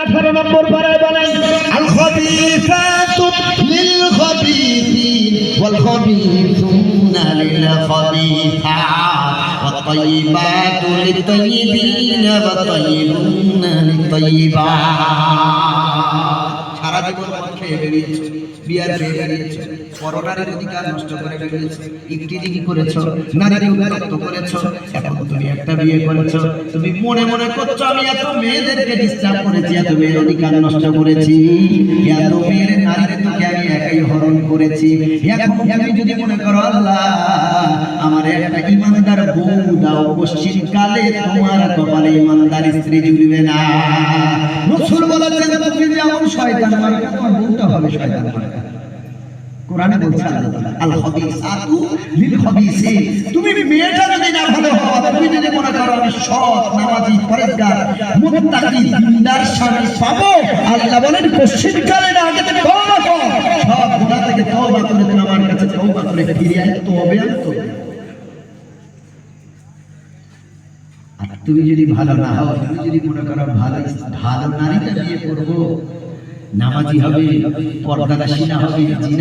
18 নম্বর পারায় বলেন আল খাবিসাতু লিল খাবিসিন ওয়াল খাবিসুনা লিল খাবিসাত ওয়াত তাইয়িবাতু লিত তাইয়িবিনা ওয়াত তাইয়িবুনা লিত তাইয়িবাত। সারা জীবন মদ খেয়ে বেরিয়েছো, বিয়ার খেয়ে বেরিয়েছো, পরনারীর অধিকার নষ্ট করে বেরিয়েছো, ইফতিজিং করেছো, নারীকে উত্তক্ত করেছো, এখন তুমি একটা বিয়ে করেছো, তুমি মনে মনে করছো আমি এত মেয়েদেরকে ডিস্টার্ব করেছি, এত মেয়ের অধিকার নষ্ট করেছি, এত মেয়ের নারীর তোকে আমি একাই হরণ করেছি। এখন তুমি যদি মনে করো আল্লাহ আমার একটা ইমানদার বউ দাও, পশ্চিম কালে তোমার কপালে ইমানদার স্ত্রী জুড়বে না। রাসূল বলেছেন তুমি যদি এমন শয়তান মার্কা, তোমার বউটা হবে শয়তান মার্কা। কোরআনে বলছে আল খাবিসাতু লিল খাবিসিন, তুমি মেয়েটা যদি না ভালো হও, তুমি যদি মনে করো আমি সৎ নামাজি পরেজগার মুত্তাকি দিনদার স্বামী পাবো, আল্লাহ বলেন পশ্চিম কালে না, আগে থেকে তওবা কর, সব গুনাহ থেকে তওবা করে তুমি আমার কাছে তওবা করে ফিরে আয়, তবে আনতো। আর তুমি যদি ভালো না হও, তুমি যদি মনে করো ভালো নারীটা বিয়ে করবো, নামাজি হবে, পর্দাদাসী না হবে,